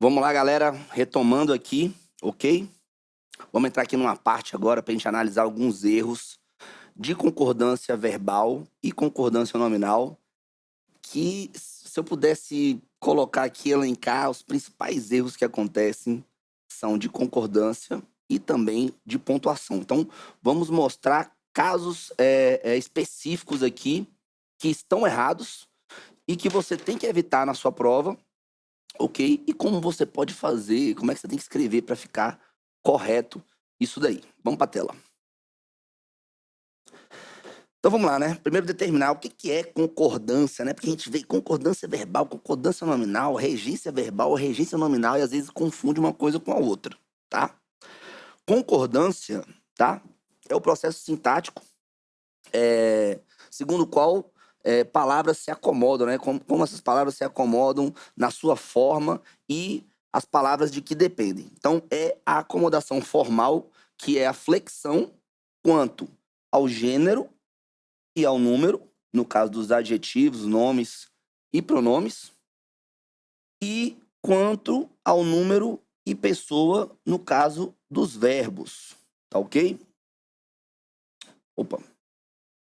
Vamos lá, galera, retomando aqui, ok? Vamos entrar aqui numa parte agora para a gente analisar alguns erros de concordância verbal e concordância nominal, que se eu pudesse colocar aqui, elencar os principais erros que acontecem são de concordância e também de pontuação. Então, vamos mostrar casos específicos aqui que estão errados e que você tem que evitar na sua prova, ok? E como você pode fazer, como é que você tem que escrever para ficar correto isso daí. Vamos para a tela. Então vamos lá, né? Primeiro determinar o que é concordância, né? Porque a gente vê concordância verbal, concordância nominal, regência verbal, regência nominal e às vezes confunde uma coisa com a outra, tá? Concordância, tá? É o processo sintático, segundo o qual palavras se acomodam, né? Como essas palavras se acomodam na sua forma e as palavras de que dependem. Então, é a acomodação formal, que é a flexão quanto ao gênero e ao número, no caso dos adjetivos, nomes e pronomes, e quanto ao número e pessoa, no caso dos verbos, tá ok? Opa.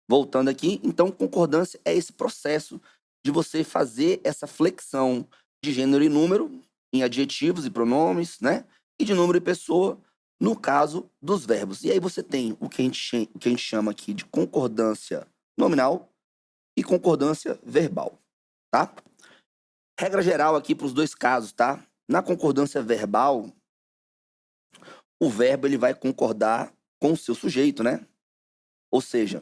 Voltando aqui, então concordância é esse processo de você fazer essa flexão de gênero e número em adjetivos e pronomes, né? E de número e pessoa no caso dos verbos. E aí você tem o que a gente chama aqui de concordância nominal e concordância verbal, tá? Regra geral aqui para os dois casos, tá? Na concordância verbal, o verbo ele vai concordar com o seu sujeito, né? Ou seja,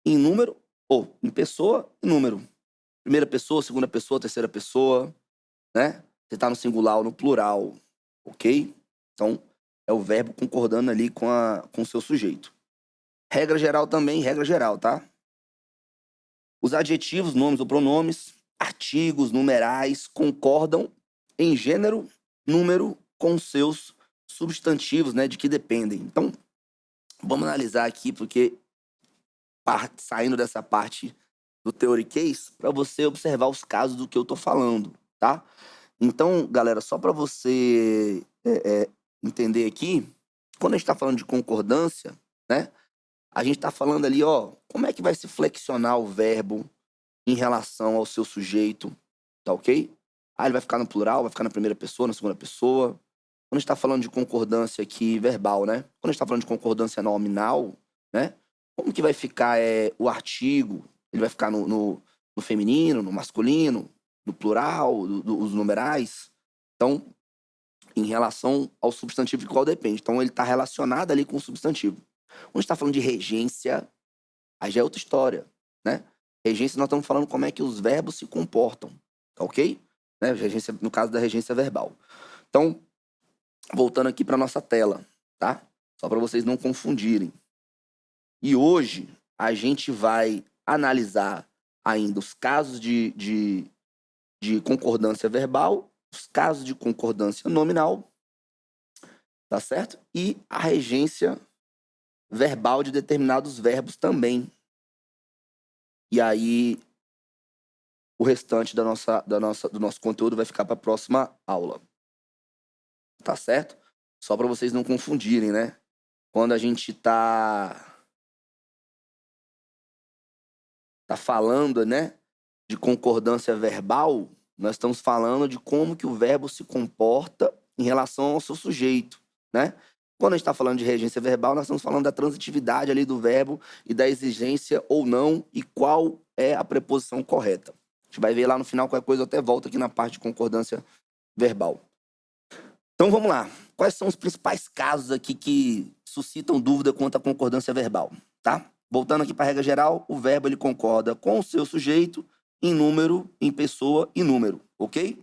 em número ou em pessoa e número. Primeira pessoa, segunda pessoa, terceira pessoa, né? Você está no singular ou no plural, ok? Então, é o verbo concordando ali com o seu sujeito. Regra geral também, regra geral, tá? Os adjetivos, nomes ou pronomes, artigos, numerais, concordam em gênero, número com seus substantivos, né? De que dependem. Então, vamos analisar aqui, porque saindo dessa parte do theory case, para você observar os casos do que eu tô falando, tá? Então, galera, só para você entender aqui, quando a gente está falando de concordância, né? A gente está falando ali, ó, como é que vai se flexionar o verbo em relação ao seu sujeito, tá ok? Ah, ele vai ficar no plural, vai ficar na primeira pessoa, na segunda pessoa. Quando a gente está falando de concordância aqui verbal, né? Quando a gente está falando de concordância nominal, né? Como que vai ficar o artigo? Ele vai ficar no feminino, no masculino, no plural, os numerais? Então, em relação ao substantivo de qual depende. Então, ele está relacionado ali com o substantivo. Quando a gente está falando de regência, aí já é outra história, né? Regência, nós estamos falando como é que os verbos se comportam, tá ok? Né? Regência, no caso da regência verbal. Então, voltando aqui para nossa tela, tá? Só para vocês não confundirem. E hoje a gente vai analisar ainda os casos de concordância verbal, os casos de concordância nominal, tá certo? E a regência verbal de determinados verbos também. E aí o restante do nosso conteúdo vai ficar para a próxima aula. Tá certo? Só para vocês não confundirem, né? Quando a gente tá falando, né, de concordância verbal, nós estamos falando de como que o verbo se comporta em relação ao seu sujeito, né? Quando a gente está falando de regência verbal, nós estamos falando da transitividade ali do verbo e da exigência ou não e qual é a preposição correta. A gente vai ver lá no final qualquer coisa, eu até volto aqui na parte de concordância verbal. Então vamos lá. Quais são os principais casos aqui que suscitam dúvida quanto à concordância verbal, tá? Voltando aqui para a regra geral, o verbo ele concorda com o seu sujeito em número, em pessoa e número, ok?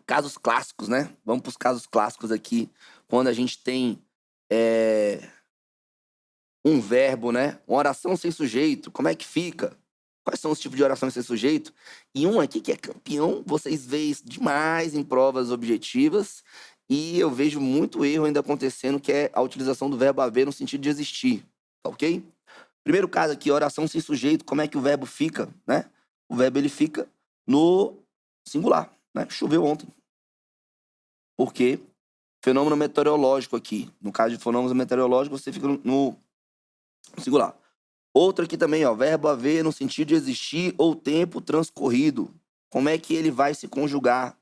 Casos clássicos, né? Vamos para os casos clássicos aqui, quando a gente tem um verbo, né? Uma oração sem sujeito, como é que fica? Quais são os tipos de orações sem sujeito? E um aqui que é campeão, vocês veem isso demais em provas objetivas, e eu vejo muito erro ainda acontecendo, que é a utilização do verbo haver no sentido de existir, tá ok? Primeiro caso aqui, oração sem sujeito, como é que o verbo fica, né? O verbo ele fica no singular, né? Choveu ontem. Porque fenômeno meteorológico aqui. No caso de fenômeno meteorológico, você fica no singular. Outra aqui também, ó, verbo haver no sentido de existir ou tempo transcorrido. Como é que ele vai se conjugar?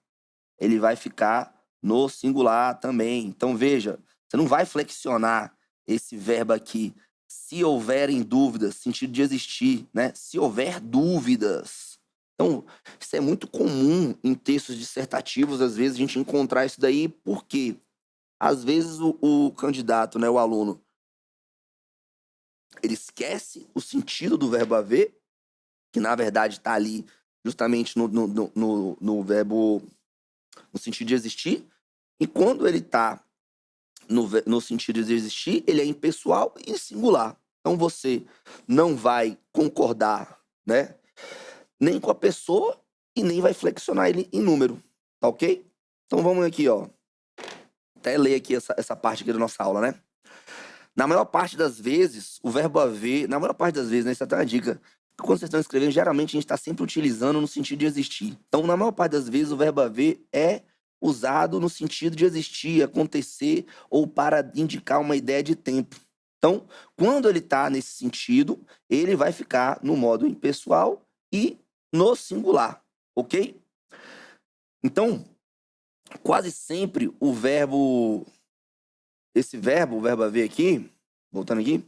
Ele vai ficar no singular também. Então, veja, você não vai flexionar esse verbo aqui. Se houverem dúvidas, sentido de existir, né? Se houver dúvidas. Então, isso é muito comum em textos dissertativos, às vezes, a gente encontrar isso daí, porque às vezes o candidato, né, o aluno, ele esquece o sentido do verbo haver, que na verdade está ali justamente no verbo, no sentido de existir, e quando ele está no sentido de existir, ele é impessoal e singular. Então você não vai concordar, né, nem com a pessoa e nem vai flexionar ele em número, tá ok? Então vamos aqui, ó, até ler aqui essa parte aqui da nossa aula, né? Na maior parte das vezes, o verbo haver, na maior parte das vezes, né, isso é até uma dica, quando vocês estão escrevendo, geralmente a gente está sempre utilizando no sentido de existir. Então, na maior parte das vezes, o verbo haver é usado no sentido de existir, acontecer ou para indicar uma ideia de tempo. Então, quando ele está nesse sentido, ele vai ficar no modo impessoal e no singular, ok? Então, quase sempre o verbo, esse verbo, o verbo haver aqui, voltando aqui,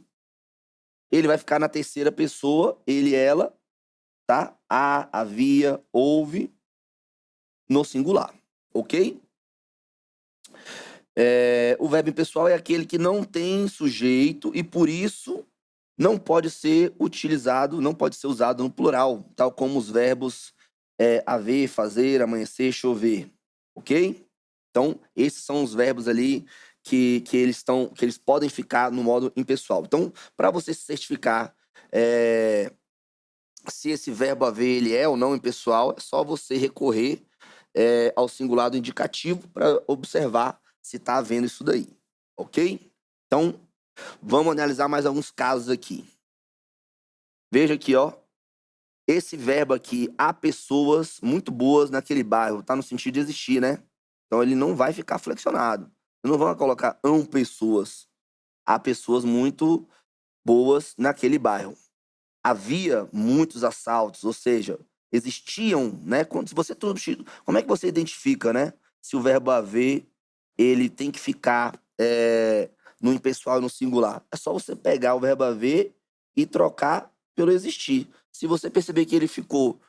ele vai ficar na terceira pessoa, ele, ela, tá? Há, havia, houve, no singular, ok? O verbo impessoal é aquele que não tem sujeito e, por isso, não pode ser utilizado, não pode ser usado no plural, tal como os verbos haver, fazer, amanhecer, chover, ok? Então, esses são os verbos ali que eles podem ficar no modo impessoal. Então, para você se certificar se esse verbo haver ele é ou não impessoal, é só você recorrer ao singular do indicativo para observar se está havendo isso daí, ok? Então, vamos analisar mais alguns casos aqui. Veja aqui, ó. Esse verbo aqui, há pessoas muito boas naquele bairro, tá no sentido de existir, né? Então, ele não vai ficar flexionado. Não vamos colocar há pessoas. Há pessoas muito boas naquele bairro. Havia muitos assaltos, ou seja, existiam, né? Quando se você como é que você identifica, né? Se o verbo haver ele tem que ficar no impessoal e no singular. É só você pegar o verbo haver e trocar pelo existir. Se você perceber que ele ficou,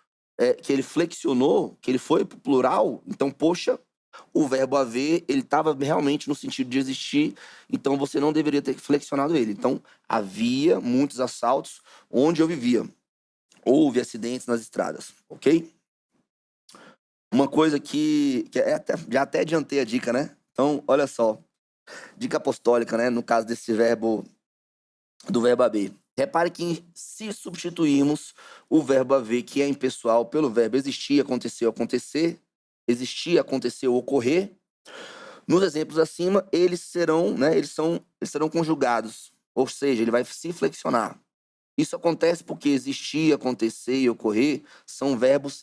que ele flexionou, que ele foi pro plural, então, poxa, o verbo haver, ele estava realmente no sentido de existir, então você não deveria ter flexionado ele. Então, havia muitos assaltos onde eu vivia. Houve acidentes nas estradas, ok? Uma coisa que já até adiantei a dica, né? Então, olha só. Dica apostólica, né? No caso desse verbo, do verbo haver. Repare que se substituirmos o verbo haver, que é impessoal, pelo verbo existir, aconteceu, acontecer, existir, aconteceu, ocorrer, nos exemplos acima, eles serão, né, eles serão conjugados, ou seja, ele vai se flexionar. Isso acontece porque existir, acontecer e ocorrer são verbos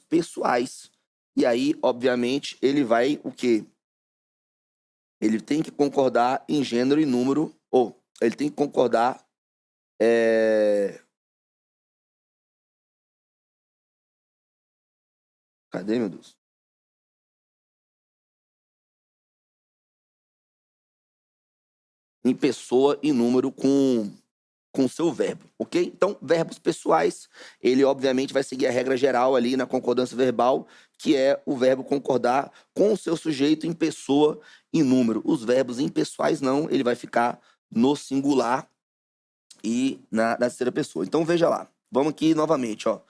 pessoais. E aí, obviamente, ele vai o quê? Ele tem que concordar em gênero e número, ou ele tem que concordar cadê, meu Deus? Em pessoa e número com o seu verbo, ok? Então, verbos pessoais, ele obviamente vai seguir a regra geral ali na concordância verbal, que é o verbo concordar com o seu sujeito em pessoa e número. Os verbos impessoais não, ele vai ficar no singular e na terceira pessoa. Então, veja lá. Vamos aqui novamente, ó.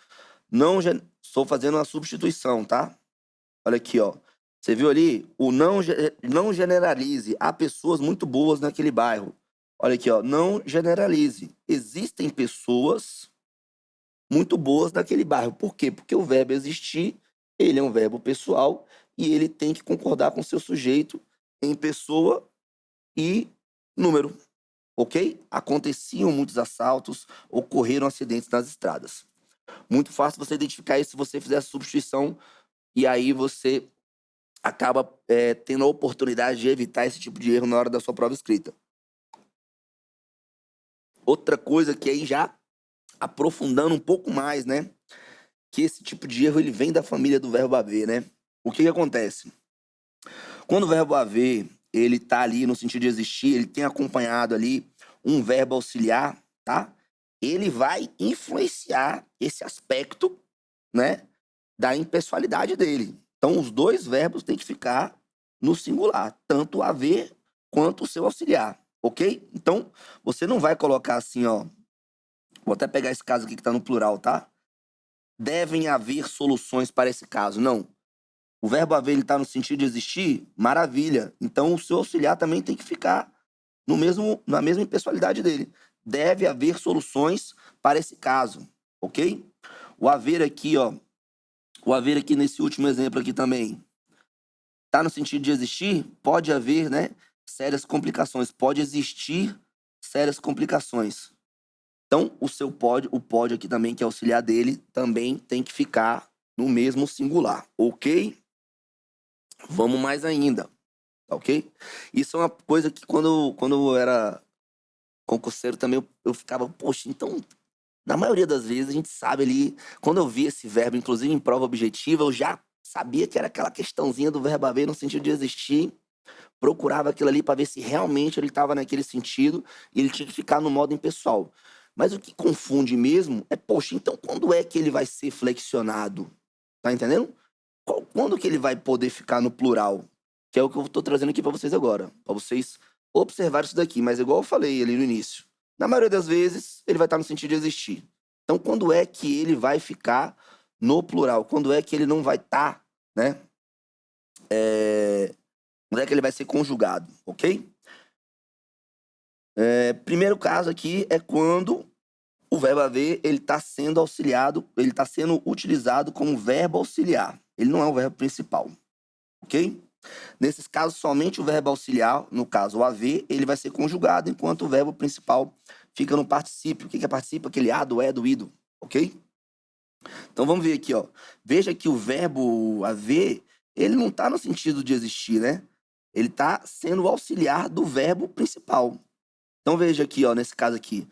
Não, estou fazendo uma substituição, tá? Olha aqui, ó. Você viu ali? O não generalize. Há pessoas muito boas naquele bairro. Olha aqui, ó. Não generalize. Existem pessoas muito boas naquele bairro. Por quê? Porque o verbo existir, ele é um verbo pessoal e ele tem que concordar com seu sujeito em pessoa e número. Ok? Aconteciam muitos assaltos, ocorreram acidentes nas estradas. Muito fácil você identificar isso se você fizer a substituição e aí você acaba tendo a oportunidade de evitar esse tipo de erro na hora da sua prova escrita. Outra coisa que aí já aprofundando um pouco mais, né? Que esse tipo de erro ele vem da família do verbo haver, né? O que acontece? Quando o verbo haver, ele tá ali no sentido de existir, ele tem acompanhado ali um verbo auxiliar, tá? Ele vai influenciar esse aspecto, né, da impessoalidade dele. Então, os dois verbos têm que ficar no singular, tanto o haver quanto o seu auxiliar, ok? Então, você não vai colocar assim, ó. Vou até pegar esse caso aqui que tá no plural, tá? Devem haver soluções para esse caso. Não. O verbo haver ele tá no sentido de existir, maravilha. Então, o seu auxiliar também tem que ficar na mesma impessoalidade dele. Deve haver soluções para esse caso, ok? O haver aqui, ó. O haver aqui nesse último exemplo aqui também. Tá no sentido de existir? Pode haver, né? Sérias complicações. Pode existir sérias complicações. Então, o pode aqui também, que é auxiliar dele, também tem que ficar no mesmo singular, ok? Vamos mais ainda, tá ok? Isso é uma coisa que quando eu era concurseiro também, eu ficava, poxa, então, na maioria das vezes a gente sabe ali, quando eu vi esse verbo, inclusive em prova objetiva, eu já sabia que era aquela questãozinha do verbo haver no sentido de existir, procurava aquilo ali para ver se realmente ele estava naquele sentido e ele tinha que ficar no modo impessoal. Mas o que confunde mesmo é, poxa, então quando é que ele vai ser flexionado? Tá entendendo? Quando que ele vai poder ficar no plural? Que é o que eu tô trazendo aqui para vocês agora. Para vocês observarem isso daqui. Mas igual eu falei ali no início. Na maioria das vezes, ele vai estar no sentido de existir. Então, quando é que ele vai ficar no plural? Quando é que ele não vai estar, né? Quando é que ele vai ser conjugado, ok? Primeiro caso aqui é quando o verbo haver ele está sendo auxiliado, ele está sendo utilizado como verbo auxiliar. Ele não é o verbo principal, ok? Nesses casos, somente o verbo auxiliar, no caso o haver, ele vai ser conjugado, enquanto o verbo principal fica no particípio. O que é particípio? Aquele a, do, é, do, ido, ok? Então vamos ver aqui, ó. Veja que o verbo haver, ele não está no sentido de existir, né? Ele está sendo o auxiliar do verbo principal. Então veja aqui, ó, nesse caso aqui.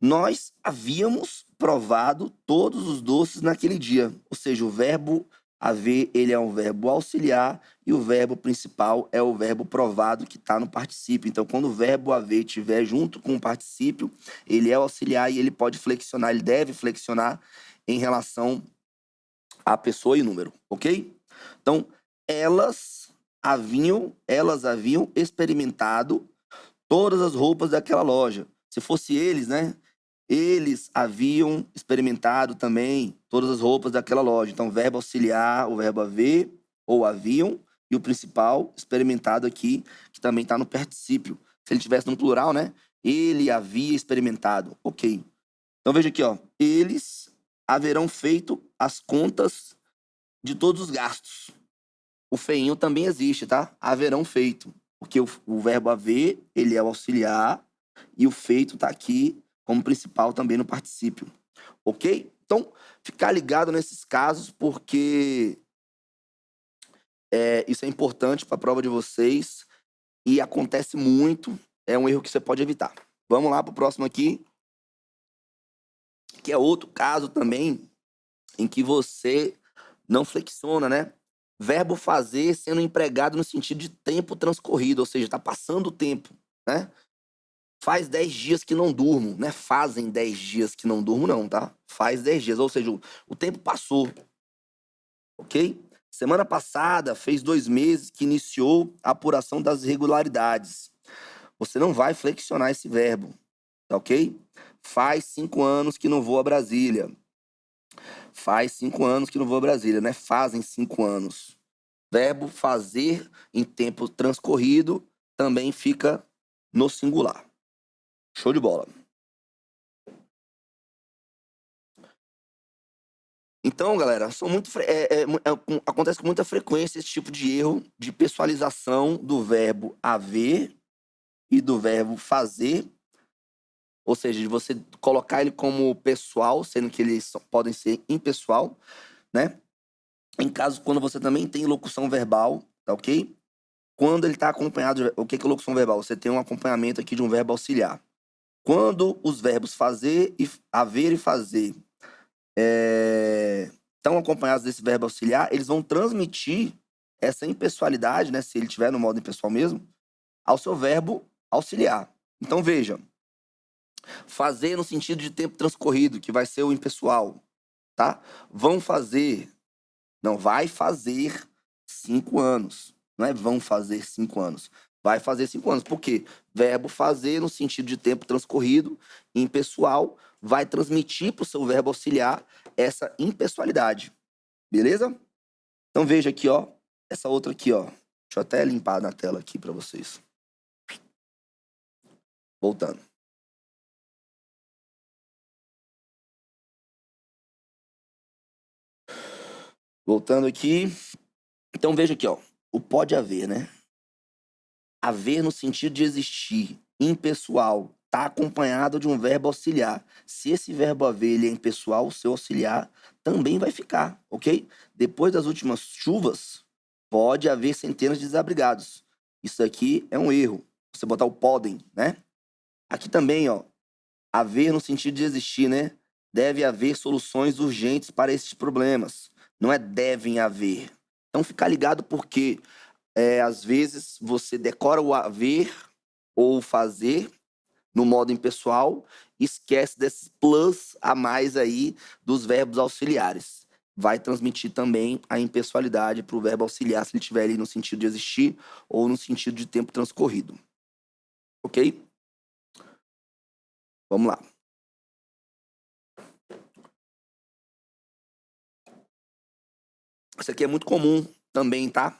Nós havíamos provado todos os doces naquele dia. Ou seja, o verbo haver, ele é um verbo auxiliar e o verbo principal é o verbo provado que está no particípio. Então, quando o verbo haver estiver junto com o particípio, ele é auxiliar e ele pode flexionar, ele deve flexionar em relação à pessoa e número, ok? Então, elas haviam experimentado todas as roupas daquela loja. Se fosse eles, né? Eles haviam experimentado também todas as roupas daquela loja. Então, verbo auxiliar, o verbo haver, ou haviam, e o principal, experimentado aqui, que também está no particípio. Se ele tivesse no plural, né? Ele havia experimentado. Ok. Então, veja aqui, ó. Eles haverão feito as contas de todos os gastos. O feinho também existe, tá? Haverão feito. Porque o verbo haver, ele é o auxiliar, e o feito está aqui como principal também no particípio, ok? Então, ficar ligado nesses casos, porque isso é importante para a prova de vocês e acontece muito, é um erro que você pode evitar. Vamos lá para o próximo aqui, que é outro caso também em que você não flexiona, né? Verbo fazer sendo empregado no sentido de tempo transcorrido, ou seja, está passando o tempo, né? Faz 10 dias que não durmo, não é fazem 10 dias que não durmo, não, tá? Faz 10 dias, ou seja, o tempo passou, ok? Semana passada fez 2 meses que iniciou a apuração das irregularidades. Você não vai flexionar esse verbo, tá ok? Faz 5 anos que não vou a Brasília. Faz 5 anos que não vou a Brasília, né? Fazem 5 anos. Verbo fazer em tempo transcorrido também fica no singular. Show de bola. Então, galera, acontece com muita frequência esse tipo de erro de pessoalização do verbo haver e do verbo fazer, ou seja, de você colocar ele como pessoal, sendo que eles podem ser impessoal, né? Em caso quando você também tem locução verbal, tá ok? Quando ele está acompanhado, o que é locução verbal? Você tem um acompanhamento aqui de um verbo auxiliar. Quando os verbos fazer, haver e fazer estão acompanhados desse verbo auxiliar, eles vão transmitir essa impessoalidade, né, se ele estiver no modo impessoal mesmo, ao seu verbo auxiliar. Então veja, fazer no sentido de tempo transcorrido, que vai ser o impessoal, tá? Vão fazer, não, vai fazer 5 anos. Não é vão fazer 5 anos. Vai fazer 5 anos. Por quê? Verbo fazer no sentido de tempo transcorrido, impessoal, vai transmitir para o seu verbo auxiliar essa impessoalidade. Beleza? Então veja aqui, ó. Essa outra aqui, ó. Deixa eu até limpar na tela aqui para vocês. Voltando. Voltando aqui. Então veja aqui, ó. O pode haver, né? Haver no sentido de existir, impessoal, está acompanhado de um verbo auxiliar. Se esse verbo haver ele é impessoal, o seu auxiliar também vai ficar, ok? Depois das últimas chuvas, pode haver centenas de desabrigados. Isso aqui é um erro. Você botar o podem, né? Aqui também, ó, haver no sentido de existir, né? Deve haver soluções urgentes para esses problemas. Não é devem haver. Então ficar ligado porque às vezes você decora o haver ou fazer no modo impessoal, esquece desses plus a mais aí dos verbos auxiliares. Vai transmitir também a impessoalidade para o verbo auxiliar se ele estiver ali no sentido de existir ou no sentido de tempo transcorrido. Ok? Vamos lá. Isso aqui é muito comum também, tá?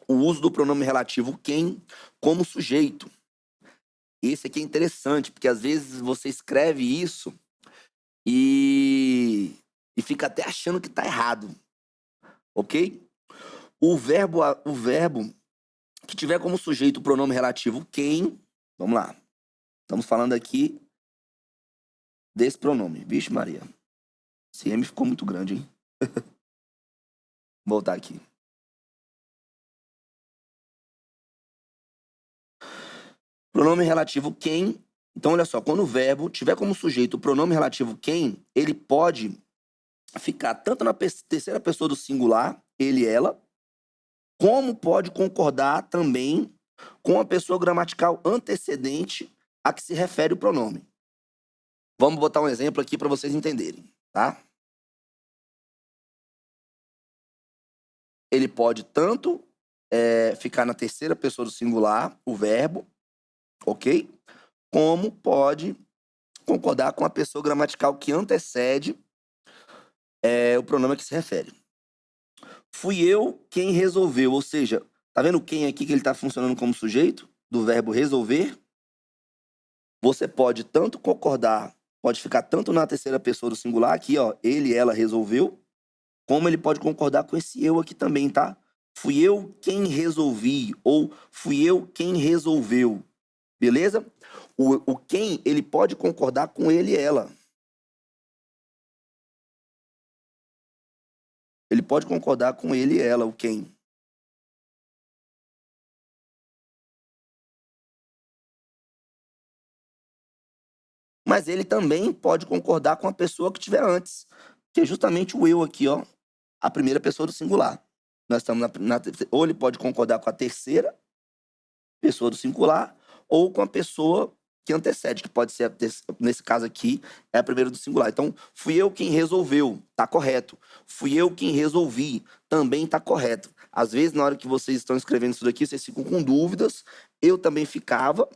O uso do pronome relativo quem como sujeito. Esse aqui é interessante, porque às vezes você escreve isso e fica até achando que tá errado, ok? O verbo que tiver como sujeito o pronome relativo quem, vamos lá, estamos falando aqui desse pronome. Vixe Maria, esse M ficou muito grande, hein? Vou voltar aqui. Pronome relativo quem. Então, olha só, quando o verbo tiver como sujeito o pronome relativo quem, ele pode ficar tanto na terceira pessoa do singular, ele, ela, como pode concordar também com a pessoa gramatical antecedente a que se refere o pronome. Vamos botar um exemplo aqui para vocês entenderem, tá? Ele pode tanto ficar na terceira pessoa do singular, o verbo, ok? Como pode concordar com a pessoa gramatical que antecede o pronome a que se refere. Fui eu quem resolveu, ou seja, tá vendo quem aqui que ele está funcionando como sujeito do verbo resolver? Você pode tanto concordar, pode ficar tanto na terceira pessoa do singular, aqui, ó, ele, ela resolveu, como ele pode concordar com esse eu aqui também, tá? Fui eu quem resolvi, ou fui eu quem resolveu, beleza? O quem, ele pode concordar com ele e ela. Ele pode concordar com ele e ela, o quem. Mas ele também pode concordar com a pessoa que tiver antes, que é justamente o eu aqui, ó, a primeira pessoa do singular. Nós estamos ou ele pode concordar com a terceira pessoa do singular, ou com a pessoa que antecede, que pode ser, nesse caso aqui, é a primeira do singular. Então, fui eu quem resolveu, tá correto. Fui eu quem resolvi, também tá correto. Às vezes, na hora que vocês estão escrevendo isso daqui, vocês ficam com dúvidas. Eu também ficava,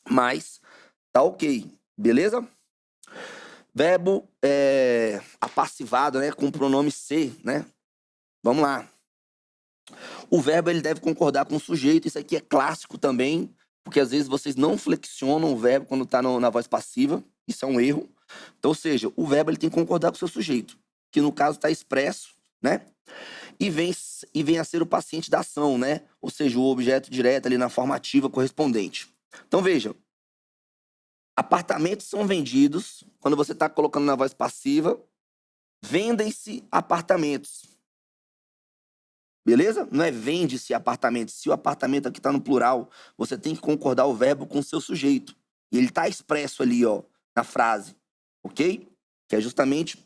mas tá ok, beleza? Verbo apassivado, né, com o pronome ser, né? Vamos lá. O verbo ele deve concordar com o sujeito. Isso aqui é clássico também, porque às vezes vocês não flexionam o verbo quando está na voz passiva. Isso é um erro. Então, ou seja, o verbo ele tem que concordar com o seu sujeito, que no caso está expresso, né? E vem a ser o paciente da ação, né? Ou seja, o objeto direto ali na formativa correspondente. Então, veja. Apartamentos são vendidos, quando você está colocando na voz passiva, vendem-se apartamentos. Beleza? Não é vende-se apartamento. Se o apartamento aqui está no plural, você tem que concordar o verbo com o seu sujeito. E ele está expresso ali, ó, na frase. Ok? Que é justamente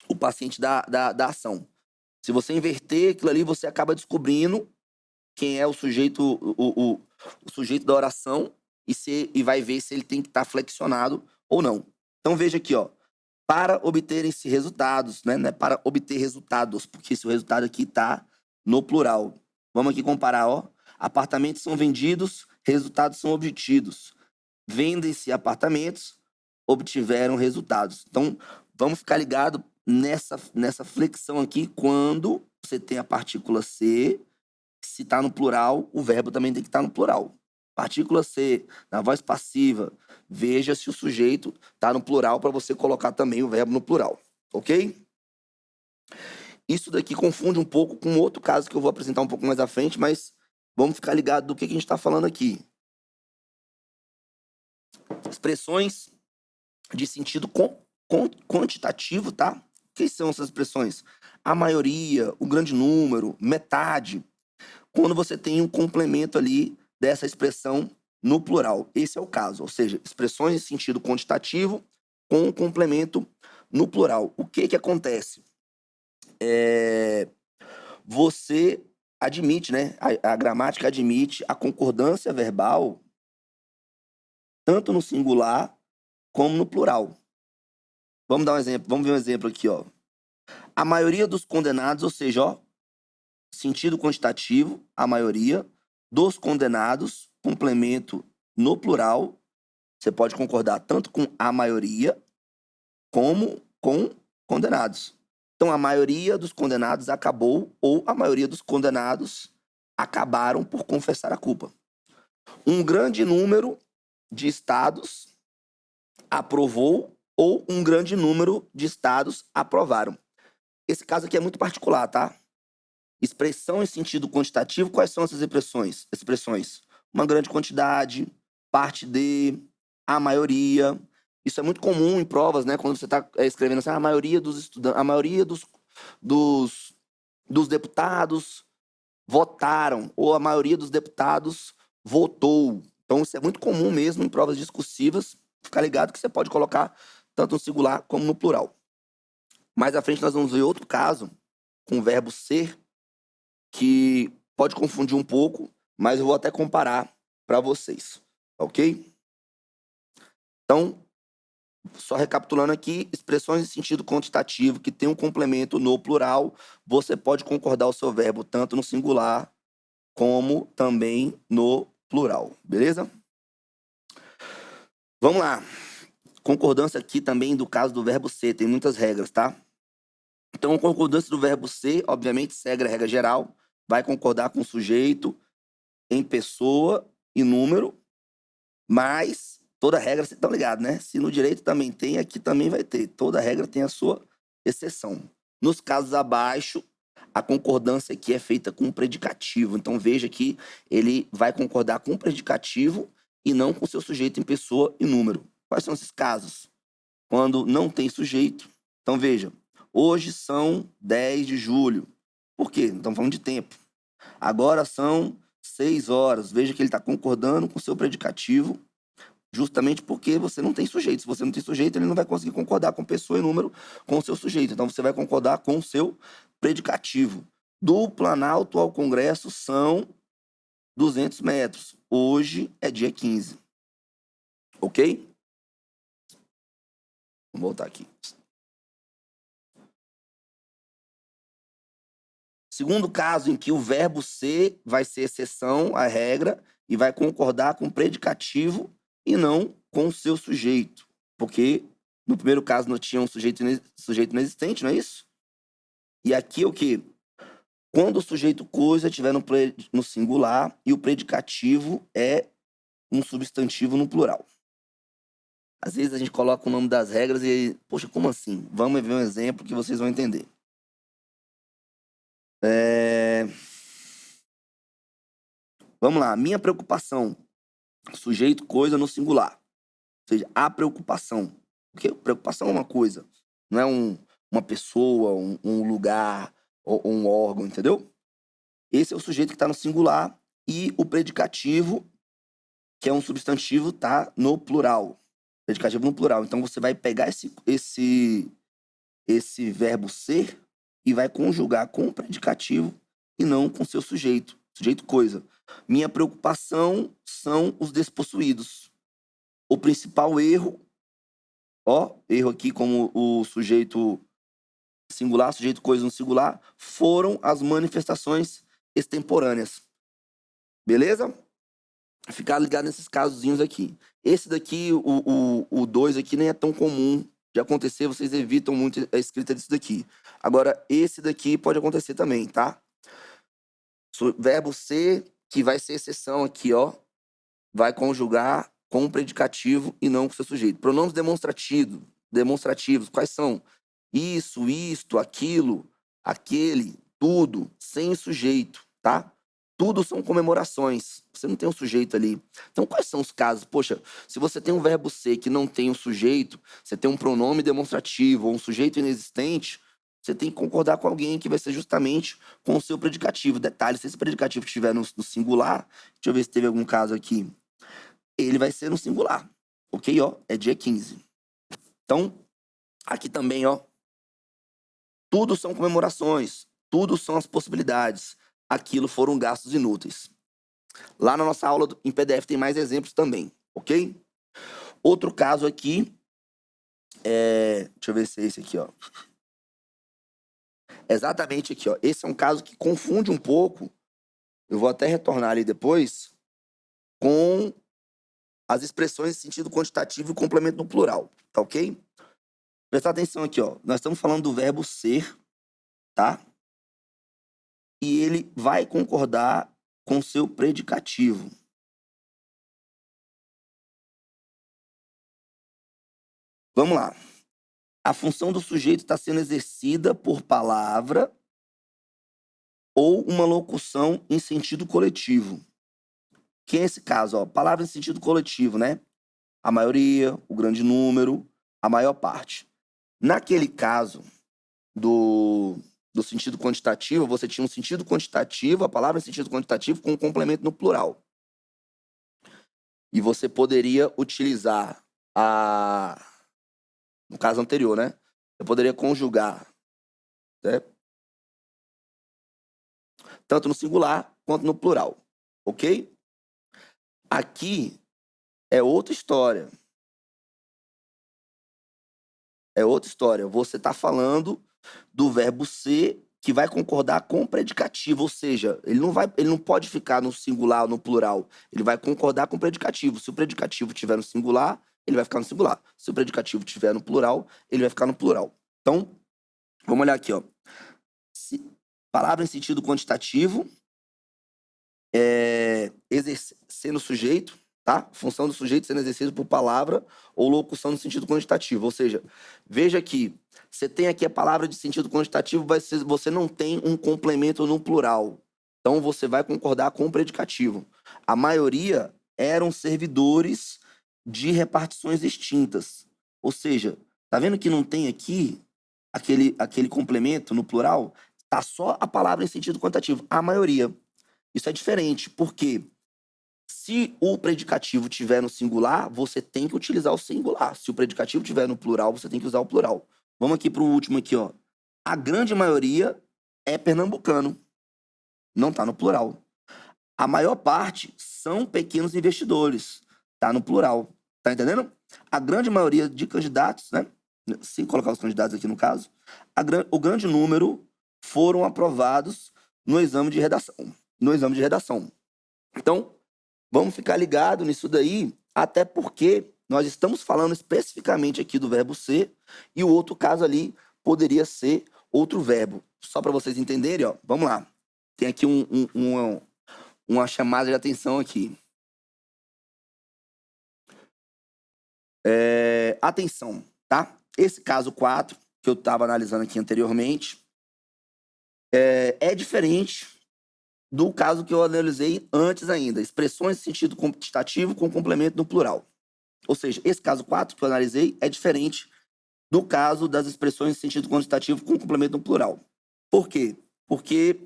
o paciente da ação. Se você inverter aquilo ali, você acaba descobrindo quem é o sujeito, o sujeito da oração e vai ver se ele tem que estar flexionado ou não. Então veja aqui, ó. Para obterem-se resultados, né? Não é para obter resultados, porque esse resultado aqui está no plural. Vamos aqui comparar, ó. Apartamentos são vendidos, resultados são obtidos. Vendem-se apartamentos, obtiveram resultados. Então, vamos ficar ligado nessa flexão aqui quando você tem a partícula ser. Se está no plural, o verbo também tem que estar no plural. Partícula ser, na voz passiva, veja se o sujeito está no plural para você colocar também o verbo no plural, ok? Isso daqui confunde um pouco com outro caso que eu vou apresentar um pouco mais à frente, mas vamos ficar ligado do que a gente está falando aqui. Expressões de sentido quantitativo, tá? O que são essas expressões? A maioria, o grande número, metade. Quando você tem um complemento ali dessa expressão no plural. Esse é o caso, ou seja, expressões de sentido quantitativo com um complemento no plural. O que acontece? Você admite, né? A gramática admite a concordância verbal tanto no singular como no plural. Vamos dar um exemplo, vamos ver um exemplo aqui, ó. A maioria dos condenados, ou seja, ó, sentido quantitativo, a maioria dos condenados, complemento no plural, você pode concordar tanto com a maioria como com condenados. Então, a maioria dos condenados acabou ou a maioria dos condenados acabaram por confessar a culpa. Um grande número de estados aprovou ou um grande número de estados aprovaram. Esse caso aqui é muito particular, tá? Expressão em sentido quantitativo, quais são essas expressões? Uma grande quantidade, parte de, a maioria. Isso é muito comum em provas, né? Quando você está escrevendo assim, a maioria dos estudantes, a maioria dos deputados votaram, ou a maioria dos deputados votou. Então, isso é muito comum mesmo em provas discursivas. Ficar ligado que você pode colocar tanto no singular como no plural. Mais à frente nós vamos ver outro caso com o verbo ser, que pode confundir um pouco, mas eu vou até comparar para vocês, ok? Então, só recapitulando aqui, expressões de sentido quantitativo que tem um complemento no plural, você pode concordar o seu verbo tanto no singular como também no plural, beleza? Vamos lá. Concordância aqui também do caso do verbo ser, tem muitas regras, tá? Então, a concordância do verbo ser, obviamente, segue a regra geral, vai concordar com o sujeito em pessoa e número, mas toda regra, vocês estão ligados, né? Se no direito também tem, aqui também vai ter. Toda regra tem a sua exceção. Nos casos abaixo, a concordância aqui é feita com o predicativo. Então, veja que ele vai concordar com o predicativo e não com o seu sujeito em pessoa e número. Quais são esses casos? Quando não tem sujeito. Então, veja, hoje são 10 de julho. Por quê? Estamos falando de tempo. Agora são 6 horas. Veja que ele está concordando com o seu predicativo, justamente porque você não tem sujeito. Se você não tem sujeito, ele não vai conseguir concordar com pessoa e número com o seu sujeito. Então, você vai concordar com o seu predicativo. Do Planalto ao Congresso são 200 metros. Hoje é dia 15. Ok? Vamos voltar aqui. Segundo caso em que o verbo ser vai ser exceção à regra e vai concordar com o predicativo e não com o seu sujeito. Porque no primeiro caso não tinha um sujeito inexistente, não é isso? E aqui é o quê? Quando o sujeito coisa estiver no singular e o predicativo é um substantivo no plural. Às vezes a gente coloca o nome das regras e, poxa, como assim? Vamos ver um exemplo que vocês vão entender. Vamos lá, minha preocupação. Sujeito, coisa no singular. Ou seja, a preocupação. Porque preocupação é uma coisa, não é uma pessoa, um lugar ou um órgão, entendeu? Esse é o sujeito que está no singular e o predicativo, que é um substantivo, está no plural. Predicativo no plural. Então, você vai pegar esse verbo ser e vai conjugar com o predicativo e não com seu sujeito. Sujeito coisa. Minha preocupação são os despossuídos. O principal erro, erro aqui como o sujeito singular, sujeito coisa no singular, foram as manifestações extemporâneas. Beleza? Ficar ligado nesses casozinhos aqui. Esse daqui, o 2 aqui, nem é tão comum de acontecer, vocês evitam muito a escrita disso daqui. Agora, esse daqui pode acontecer também, tá? Verbo ser, que vai ser exceção aqui, vai conjugar com o predicativo e não com o seu sujeito. Pronomes demonstrativos, quais são? Isso, isto, aquilo, aquele, tudo, sem sujeito, tá? Tudo são comemorações. Você não tem um sujeito ali. Então, quais são os casos? Poxa, se você tem um verbo ser que não tem um sujeito, você tem um pronome demonstrativo ou um sujeito inexistente, você tem que concordar com alguém que vai ser justamente com o seu predicativo. Detalhe, se esse predicativo estiver no singular, deixa eu ver se teve algum caso aqui, ele vai ser no singular. Ok, é dia 15. Então, aqui também, tudo são comemorações, tudo são as possibilidades. Aquilo foram gastos inúteis. Lá na nossa aula em PDF tem mais exemplos também, ok? Outro caso aqui deixa eu ver se é esse aqui, Exatamente aqui, Esse é um caso que confunde um pouco. Eu vou até retornar ali depois com as expressões em sentido quantitativo e complemento no plural, tá ok? Prestar atenção aqui, Nós estamos falando do verbo ser, tá? E ele vai concordar com seu predicativo. Vamos lá. A função do sujeito está sendo exercida por palavra ou uma locução em sentido coletivo. Que é esse caso, palavra em sentido coletivo, né? A maioria, o grande número, a maior parte. Naquele caso do sentido quantitativo, você tinha um sentido quantitativo, a palavra em sentido quantitativo com um complemento no plural. E você poderia utilizar no caso anterior, né? Eu poderia conjugar, né? Tanto no singular quanto no plural, ok? Aqui é outra história. É outra história. Você está falando do verbo ser que vai concordar com o predicativo, ou seja, ele não pode ficar no singular ou no plural. Ele vai concordar com o predicativo. Se o predicativo estiver no singular, ele vai ficar no singular. Se o predicativo estiver no plural, ele vai ficar no plural. Então, vamos olhar aqui, palavra em sentido quantitativo, sendo sujeito, tá? Função do sujeito sendo exercida por palavra ou locução no sentido quantitativo. Ou seja, veja que você tem aqui a palavra de sentido quantitativo, você não tem um complemento no plural. Então, você vai concordar com o predicativo. A maioria eram servidores de repartições distintas. Ou seja, tá vendo que não tem aqui aquele complemento no plural? Tá só a palavra em sentido quantitativo. A maioria. Isso é diferente, porque se o predicativo tiver no singular, você tem que utilizar o singular. Se o predicativo tiver no plural, você tem que usar o plural. Vamos aqui para o último aqui, A grande maioria é pernambucano. Não está no plural. A maior parte são pequenos investidores. Está no plural. Tá entendendo? A grande maioria de candidatos, né? Sem colocar os candidatos aqui no caso, o grande número foram aprovados no exame de redação. Então, vamos ficar ligado nisso daí, até porque nós estamos falando especificamente aqui do verbo ser, e o outro caso ali poderia ser outro verbo. Só para vocês entenderem, vamos lá. Tem aqui uma chamada de atenção aqui. Atenção, tá? Esse caso 4, que eu estava analisando aqui anteriormente, é diferente do caso que eu analisei antes ainda. Expressões em sentido quantitativo com complemento no plural. Ou seja, esse caso 4 que eu analisei é diferente do caso das expressões em sentido quantitativo com complemento no plural. Por quê? Porque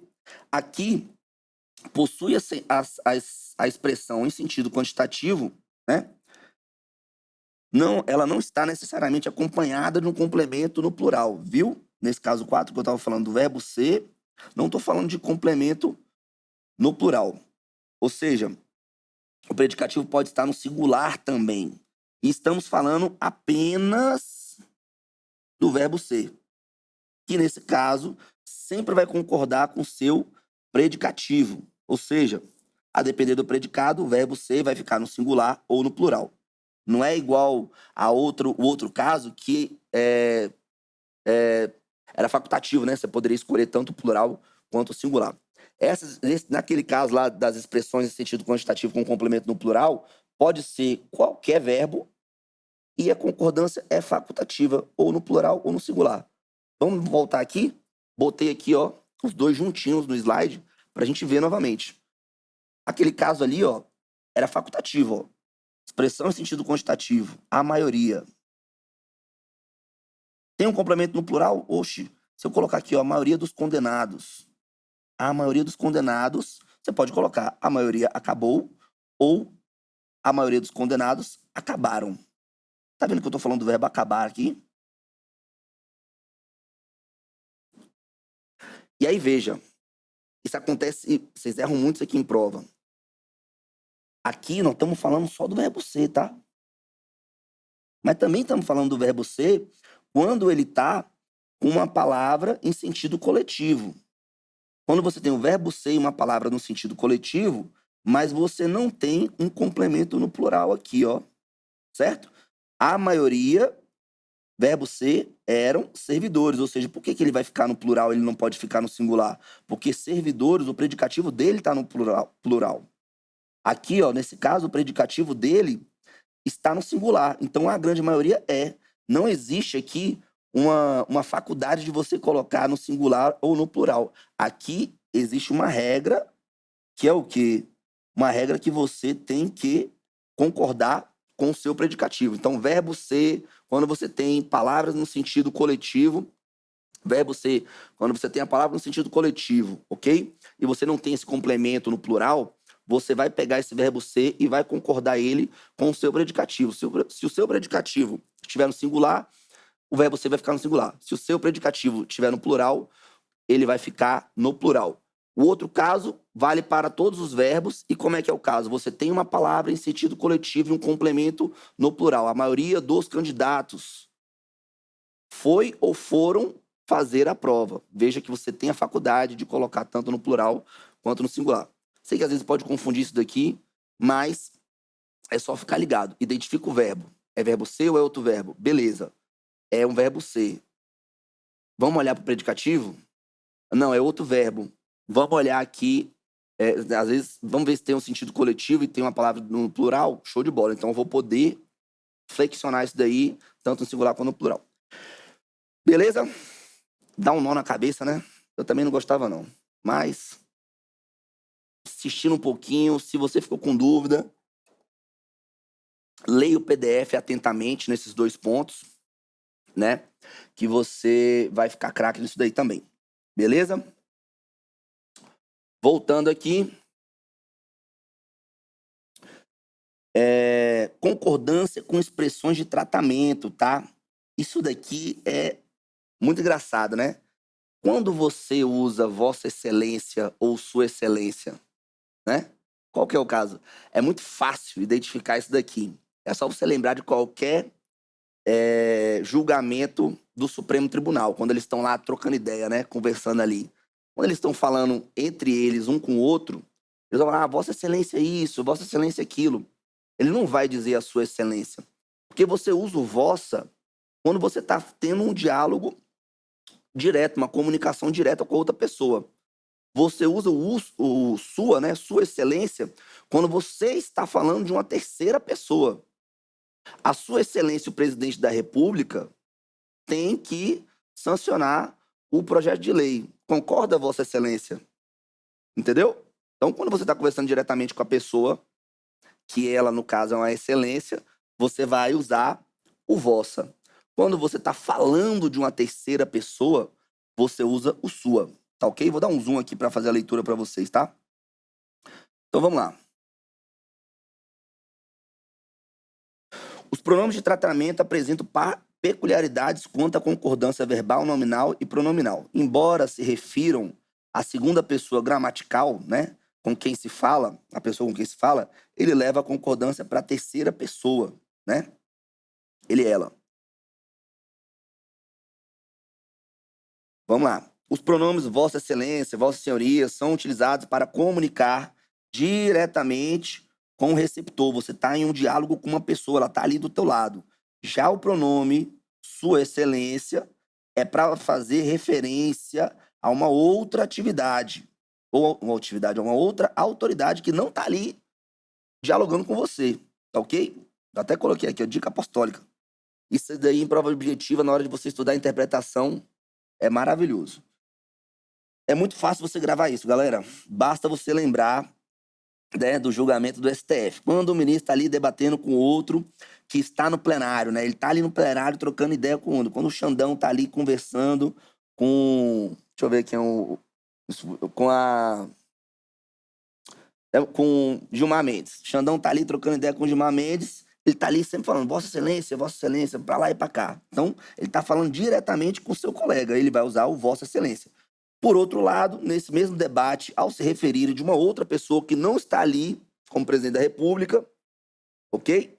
aqui possui a expressão em sentido quantitativo, né? Não, ela não está necessariamente acompanhada de um complemento no plural, viu? Nesse caso 4, que eu estava falando do verbo ser, não estou falando de complemento no plural. Ou seja, o predicativo pode estar no singular também. E estamos falando apenas do verbo ser, que nesse caso sempre vai concordar com o seu predicativo. Ou seja, a depender do predicado, o verbo ser vai ficar no singular ou no plural. Não é igual a o outro caso que era facultativo, né? Você poderia escolher tanto o plural quanto o singular. Naquele caso lá das expressões em sentido quantitativo com complemento no plural, pode ser qualquer verbo e a concordância é facultativa, ou no plural ou no singular. Vamos voltar aqui? Botei aqui, ó, os dois juntinhos no slide para a gente ver novamente. Aquele caso ali, ó, era facultativo, ó. Expressão em sentido quantitativo, a maioria. Tem um complemento no plural? Oxe, se eu colocar aqui, ó, a maioria dos condenados. A maioria dos condenados, você pode colocar a maioria acabou ou a maioria dos condenados acabaram. Tá vendo que eu tô falando do verbo acabar aqui? E aí, veja, isso acontece, vocês erram muito isso aqui em prova. Aqui nós estamos falando só do verbo ser, tá? Mas também estamos falando do verbo ser quando ele está com uma palavra em sentido coletivo. Quando você tem o verbo ser e uma palavra no sentido coletivo, mas você não tem um complemento no plural aqui, ó. Certo? A maioria, verbo ser, eram servidores. Ou seja, por que ele vai ficar no plural e ele não pode ficar no singular? Porque servidores, o predicativo dele está no plural. Aqui, ó, nesse caso, o predicativo dele está no singular. Então, a grande maioria é. Não existe aqui uma faculdade de você colocar no singular ou no plural. Aqui existe uma regra, que é o quê? Uma regra que você tem que concordar com o seu predicativo. Então, verbo ser, quando você tem palavras no sentido coletivo, verbo ser, quando você tem a palavra no sentido coletivo, ok? E você não tem esse complemento no plural, você vai pegar esse verbo ser e vai concordar ele com o seu predicativo. Se o seu predicativo estiver no singular, o verbo ser vai ficar no singular. Se o seu predicativo estiver no plural, ele vai ficar no plural. O outro caso vale para todos os verbos. E como é que é o caso? Você tem uma palavra em sentido coletivo e um complemento no plural. A maioria dos candidatos foi ou foram fazer a prova. Veja que você tem a faculdade de colocar tanto no plural quanto no singular. Sei que às vezes pode confundir isso daqui, mas é só ficar ligado. Identifica o verbo. É verbo ser ou é outro verbo? Beleza. É um verbo ser. Vamos olhar para o predicativo? Não, é outro verbo. Vamos olhar aqui. Às vezes, vamos ver se tem um sentido coletivo e tem uma palavra no plural. Show de bola. Então, eu vou poder flexionar isso daí, tanto no singular quanto no plural. Beleza? Dá um nó na cabeça, né? Eu também não gostava, não. Mas, assistindo um pouquinho, se você ficou com dúvida, leia o PDF atentamente nesses dois pontos, né? Que você vai ficar craque nisso daí também. Beleza? Voltando aqui. Concordância com expressões de tratamento, tá? Isso daqui é muito engraçado, né? Quando você usa Vossa Excelência ou Sua Excelência, né? Qual que é o caso? É muito fácil identificar isso daqui. É só você lembrar de qualquer julgamento do Supremo Tribunal, quando eles estão lá trocando ideia, né? Conversando ali. Quando eles estão falando entre eles, um com o outro, eles vão falar, Vossa Excelência isso, Vossa Excelência aquilo. Ele não vai dizer a Sua Excelência. Porque você usa o vossa quando você está tendo um diálogo direto, uma comunicação direta com a outra pessoa. Você usa o sua, né, Sua Excelência, quando você está falando de uma terceira pessoa. A Sua Excelência, o Presidente da República, tem que sancionar o projeto de lei. Concorda, Vossa Excelência? Entendeu? Então, quando você está conversando diretamente com a pessoa, que ela, no caso, é uma excelência, você vai usar o vossa. Quando você está falando de uma terceira pessoa, você usa o sua. Tá ok? Vou dar um zoom aqui para fazer a leitura para vocês, tá? Então vamos lá. Os pronomes de tratamento apresentam peculiaridades quanto à concordância verbal, nominal e pronominal. Embora se refiram à segunda pessoa gramatical, né, com quem se fala, a pessoa com quem se fala, ele leva a concordância para a terceira pessoa, né? Ele e ela. Vamos lá. Os pronomes Vossa Excelência, Vossa Senhoria são utilizados para comunicar diretamente com o receptor. Você está em um diálogo com uma pessoa, ela está ali do teu lado. Já o pronome Sua Excelência é para fazer referência a uma outra atividade, ou uma atividade, a uma outra autoridade que não está ali dialogando com você, tá ok? Eu até coloquei aqui, a dica apostólica. Isso daí em prova objetiva, na hora de você estudar a interpretação, é maravilhoso. É muito fácil você gravar isso, galera. Basta você lembrar, né, do julgamento do STF. Quando o ministro está ali debatendo com o outro que está no plenário, né? Ele está ali no plenário trocando ideia com o outro. Quando o Xandão está ali conversando com... Deixa eu ver quem é o... Com a... Com Gilmar Mendes. Xandão tá ali trocando ideia com Gilmar Mendes. Ele tá ali sempre falando Vossa Excelência, pra lá e pra cá. Então, ele tá falando diretamente com o seu colega. Ele vai usar o Vossa Excelência. Por outro lado, nesse mesmo debate, ao se referir de uma outra pessoa que não está ali como presidente da República, ok?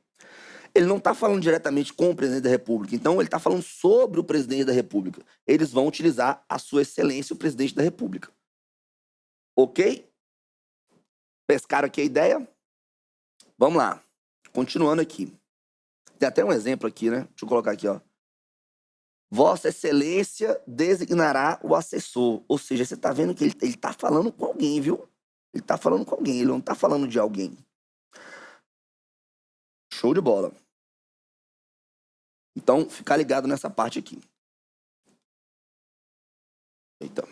Ele não está falando diretamente com o presidente da República. Então, ele está falando sobre o presidente da República. Eles vão utilizar a Sua Excelência, o presidente da República. Ok? Pescaram aqui a ideia? Vamos lá. Continuando aqui. Tem até um exemplo aqui, né? Deixa eu colocar aqui, ó. Vossa Excelência designará o assessor. Ou seja, você tá vendo que ele tá falando com alguém, viu? Ele tá falando com alguém, ele não tá falando de alguém. Show de bola. Então, ficar ligado nessa parte aqui. Eita.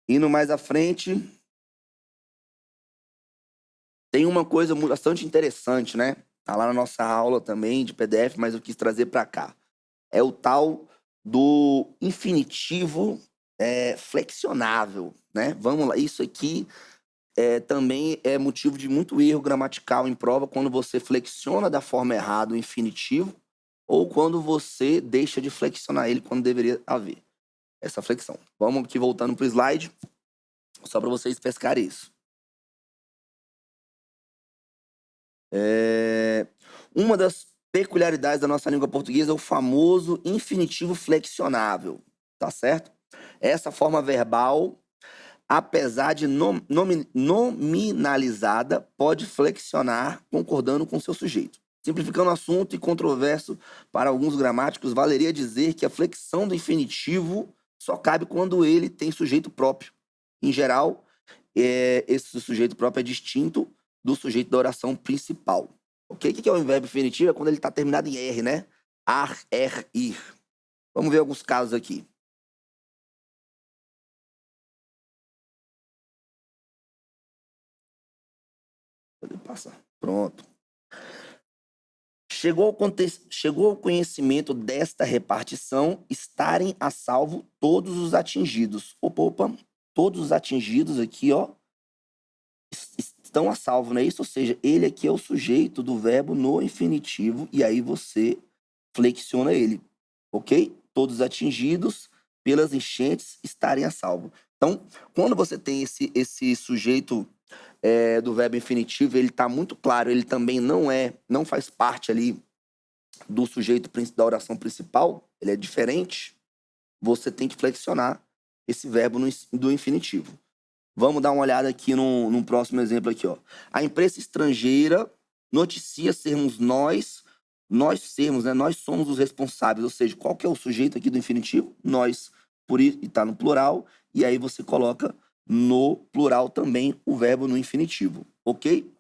Indo mais à frente, tem uma coisa bastante interessante, né? Tá lá na nossa aula também de PDF, mas eu quis trazer para cá. É o tal do infinitivo flexionável, né? Vamos lá, isso aqui também é motivo de muito erro gramatical em prova quando você flexiona da forma errada o infinitivo ou quando você deixa de flexionar ele quando deveria haver essa flexão. Vamos aqui voltando para o slide, só para vocês pescarem isso. Uma das peculiaridades da nossa língua portuguesa é o famoso infinitivo flexionável, tá certo? Essa forma verbal, apesar de nominalizada, pode flexionar concordando com seu sujeito. Simplificando o assunto e controverso para alguns gramáticos, valeria dizer que a flexão do infinitivo só cabe quando ele tem sujeito próprio. Em geral, esse sujeito próprio é distinto do sujeito da oração principal. Ok? O que é o verbo infinitivo? É quando ele está terminado em R, né? Ar, er, ir. Vamos ver alguns casos aqui. Pode passar. Pronto. Chegou ao conhecimento desta repartição, estarem a salvo todos os atingidos. Opa, todos os atingidos aqui, ó, estão a salvo, não é isso? Ou seja, ele aqui é o sujeito do verbo no infinitivo, e aí você flexiona ele, ok? Todos atingidos pelas enchentes estarem a salvo. Então, quando você tem esse sujeito do verbo infinitivo, ele está muito claro, ele também não faz parte ali do sujeito da oração principal, ele é diferente, você tem que flexionar esse verbo do infinitivo. Vamos dar uma olhada aqui num próximo exemplo aqui, ó. A imprensa estrangeira noticia sermos nós sermos, né? Nós somos os responsáveis, ou seja, qual que é o sujeito aqui do infinitivo? Nós, por isso, e tá no plural, e aí você coloca no plural também o verbo no infinitivo, ok?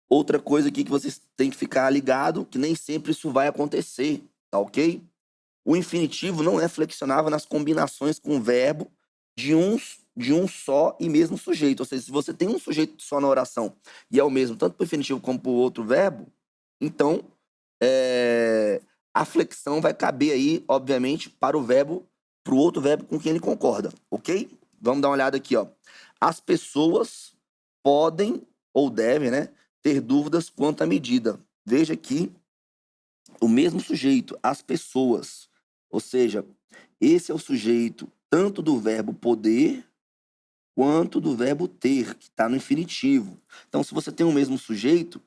Outra coisa aqui que vocês têm que ficar ligado, que nem sempre isso vai acontecer, tá ok? O infinitivo não é flexionável nas combinações com o verbo de um só e mesmo sujeito. Ou seja, se você tem um sujeito só na oração e é o mesmo tanto para o infinitivo como para o outro verbo, então a flexão vai caber aí, obviamente, para o outro verbo com quem ele concorda, ok? Vamos dar uma olhada aqui, ó. As pessoas podem ou devem, né, ter dúvidas quanto à medida. Veja aqui o mesmo sujeito, as pessoas. Ou seja, esse é o sujeito tanto do verbo poder quanto do verbo ter, que está no infinitivo. Então, se você tem o mesmo sujeito,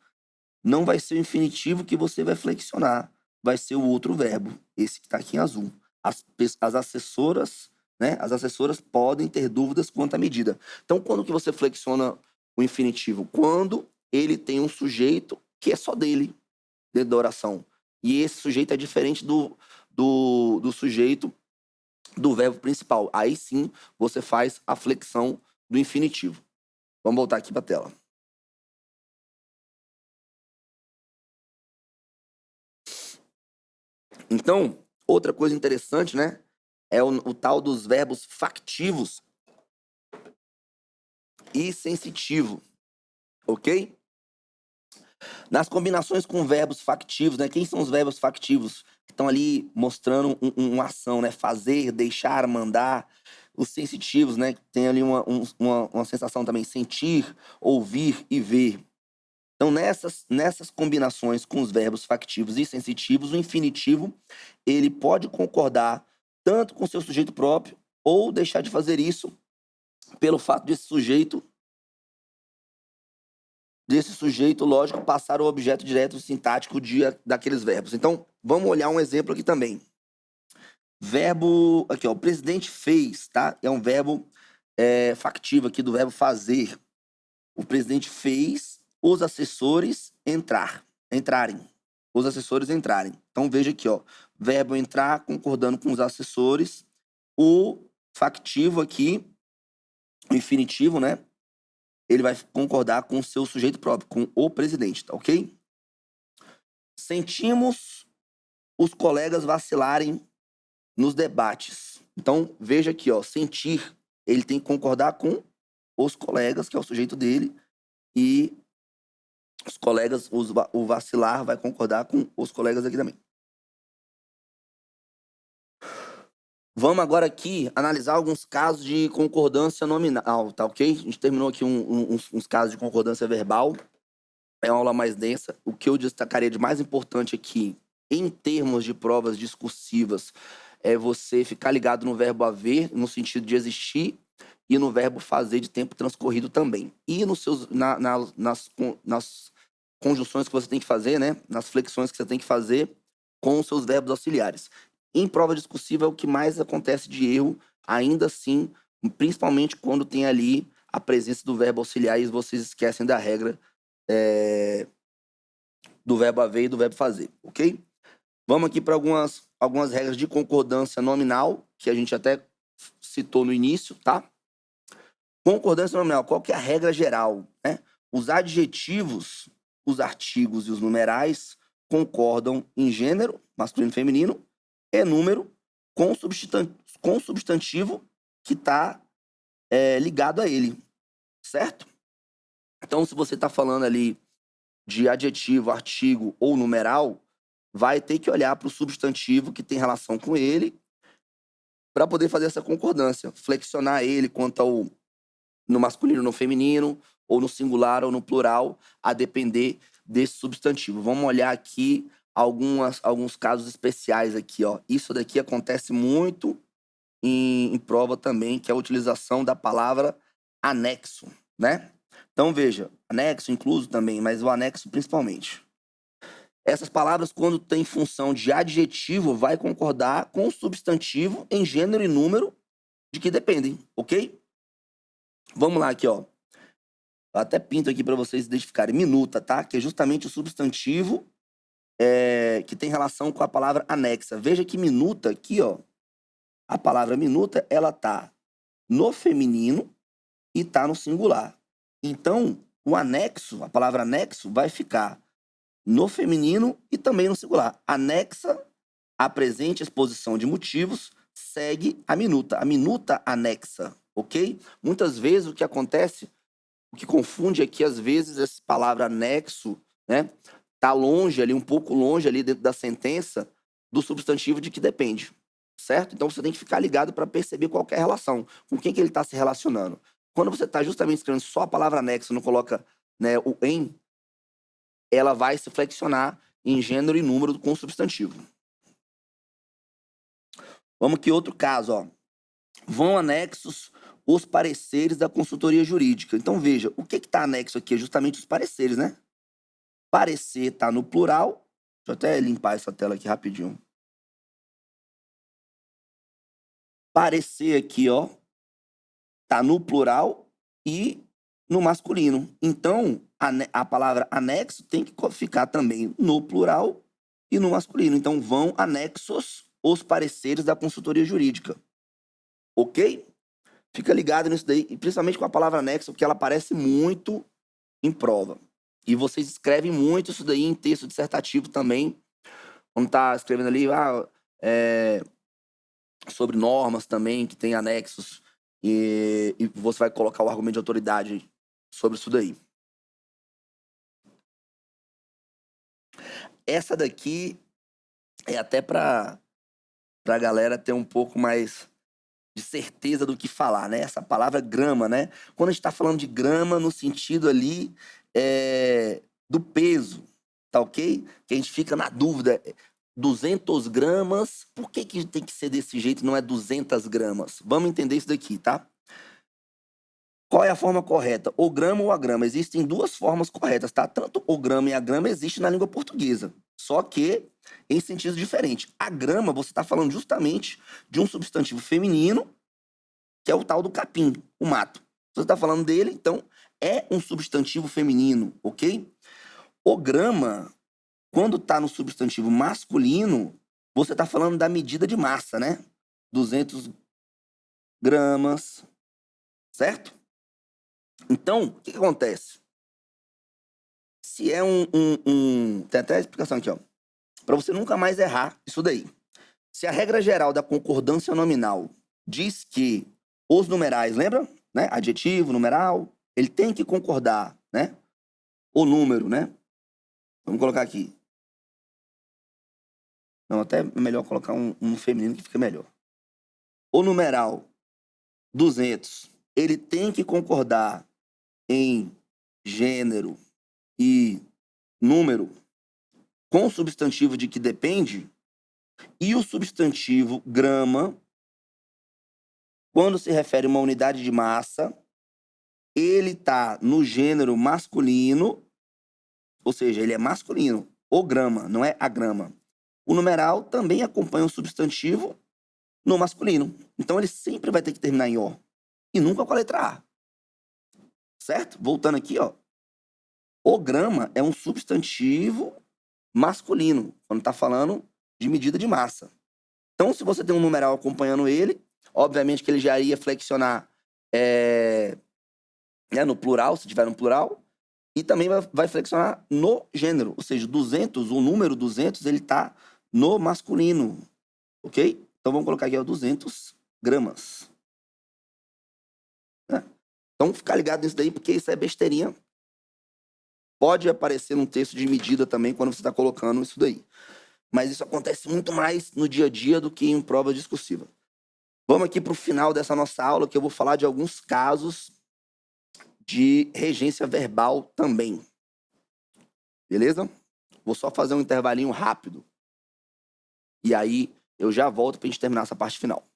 não vai ser o infinitivo que você vai flexionar, vai ser o outro verbo, esse que está aqui em azul. As assessoras, né? As assessoras podem ter dúvidas quanto à medida. Então, quando que você flexiona o infinitivo? Quando ele tem um sujeito que é só dele, dentro da oração. E esse sujeito é diferente do sujeito do verbo principal. Aí sim você faz a flexão do infinitivo. Vamos voltar aqui para a tela. Então, outra coisa interessante, né? É o tal dos verbos factivos e sensitivo, ok? Nas combinações com verbos factivos, né? Quem são os verbos factivos? Que estão ali mostrando uma ação, né? Fazer, deixar, mandar. Os sensitivos, né? Tem ali uma sensação também, sentir, ouvir e ver. Então, nessas combinações com os verbos factivos e sensitivos, o infinitivo ele pode concordar tanto com seu sujeito próprio ou deixar de fazer isso pelo fato desse sujeito lógico passar o objeto direto sintático daqueles verbos. Então, vamos olhar um exemplo aqui também. Verbo, aqui ó, o presidente fez, tá? É um verbo factivo aqui do verbo fazer. O presidente fez os assessores entrarem. Os assessores entrarem. Então, veja aqui, ó. Verbo entrar, concordando com os assessores. O factivo aqui, o infinitivo, né? Ele vai concordar com o seu sujeito próprio, com o presidente, tá ok? Sentimos os colegas vacilarem nos debates. Então, veja aqui, ó. Sentir, ele tem que concordar com os colegas, que é o sujeito dele, e os colegas, o vacilar vai concordar com os colegas aqui também. Vamos agora aqui analisar alguns casos de concordância nominal, tá ok? A gente terminou aqui uns casos de concordância verbal. É uma aula mais densa. O que eu destacaria de mais importante aqui, em termos de provas discursivas, é você ficar ligado no verbo haver, no sentido de existir, e no verbo fazer de tempo transcorrido também. E nas conjunções que você tem que fazer, né? Nas flexões que você tem que fazer com os seus verbos auxiliares. Em prova discursiva é o que mais acontece de erro, ainda assim, principalmente quando tem ali a presença do verbo auxiliar e vocês esquecem da regra do verbo haver e do verbo fazer, ok? Vamos aqui para algumas regras de concordância nominal, que a gente até citou no início, tá? Concordância nominal, qual que é a regra geral, né? Os adjetivos, os artigos e os numerais concordam em gênero, masculino e feminino, e número com substantivo que está ligado a ele, certo? Então, se você está falando ali de adjetivo, artigo ou numeral, vai ter que olhar para o substantivo que tem relação com ele para poder fazer essa concordância, flexionar ele quanto ao no masculino, no feminino, ou no singular ou no plural, a depender desse substantivo. Vamos olhar aqui alguns casos especiais aqui, ó. Isso daqui acontece muito em prova também, que é a utilização da palavra anexo, né? Então, veja, anexo incluso também, mas o anexo principalmente. Essas palavras, quando tem função de adjetivo, vai concordar com o substantivo em gênero e número de que dependem, ok? Vamos lá aqui, ó. Eu até pinto aqui para vocês identificarem. Minuta, tá? Que é justamente o substantivo que tem relação com a palavra anexa. Veja que minuta aqui, ó. A palavra minuta, ela tá no feminino e tá no singular. Então, o anexo, a palavra anexo, vai ficar no feminino e também no singular. Anexa a presente exposição de motivos segue a minuta anexa, ok? Muitas vezes o que acontece, o que confunde é que às vezes essa palavra anexo, né, tá longe ali, um pouco longe ali dentro da sentença, do substantivo de que depende, certo? Então você tem que ficar ligado para perceber qual que é a relação, com quem que ele está se relacionando. Quando você está justamente escrevendo só a palavra anexo, não coloca, né, o em, ela vai se flexionar em gênero e número com o substantivo. Vamos aqui outro caso, ó. Vão anexos os pareceres da consultoria jurídica. Então veja, o que está anexo aqui é justamente os pareceres, né? Parecer está no plural. Deixa eu até limpar essa tela aqui rapidinho. Parecer aqui, ó, tá no plural e no masculino. Então, a palavra anexo tem que ficar também no plural e no masculino. Então, vão anexos os pareceres da consultoria jurídica. Ok? Fica ligado nisso daí, e principalmente com a palavra anexo, porque ela aparece muito em prova. E vocês escrevem muito isso daí em texto dissertativo também, quando tá escrevendo ali, sobre normas também, que tem anexos, e você vai colocar o argumento de autoridade sobre isso daí. Essa daqui é até para a galera ter um pouco mais de certeza do que falar, né? Essa palavra grama, né? Quando a gente está falando de grama no sentido ali do peso, tá ok? Que a gente fica na dúvida, 200 gramas, por que tem que ser desse jeito, não é 200 gramas? Vamos entender isso daqui, tá? Qual é a forma correta? O grama ou a grama? Existem duas formas corretas, tá? Tanto o grama e a grama existem na língua portuguesa, só que em sentidos diferentes. A grama, você está falando justamente de um substantivo feminino, que é o tal do capim, o mato. Você está falando dele, então é um substantivo feminino, ok? O grama, quando está no substantivo masculino, você está falando da medida de massa, né? 200 gramas, certo? Então, o que acontece? Se é tem até a explicação aqui, ó. Para você nunca mais errar isso daí. Se a regra geral da concordância nominal diz que os numerais, lembra? Né? Adjetivo, numeral, ele tem que concordar, né? O número, né? Vamos colocar aqui. Não, até é melhor colocar um feminino que fica melhor. O numeral 200, ele tem que concordar em gênero e número com o substantivo de que depende, e o substantivo grama, quando se refere a uma unidade de massa, ele está no gênero masculino, ou seja, ele é masculino, o grama, não é a grama. O numeral também acompanha o substantivo no masculino. Então, ele sempre vai ter que terminar em O, e nunca com a letra A. Certo? Voltando aqui, ó. O grama é um substantivo masculino, quando está falando de medida de massa. Então, se você tem um numeral acompanhando ele, obviamente que ele já iria flexionar no plural, se tiver no plural, e também vai flexionar no gênero, ou seja, 200, o número 200, ele está no masculino, ok? Então, vamos colocar aqui, ó, 200 gramas. Né? Então, ficar ligado nisso daí, porque isso é besteirinha. Pode aparecer num texto de medida também, quando você está colocando isso daí. Mas isso acontece muito mais no dia a dia do que em prova discursiva. Vamos aqui para o final dessa nossa aula, que eu vou falar de alguns casos de regência verbal também. Beleza? Vou só fazer um intervalinho rápido. E aí eu já volto para a gente terminar essa parte final.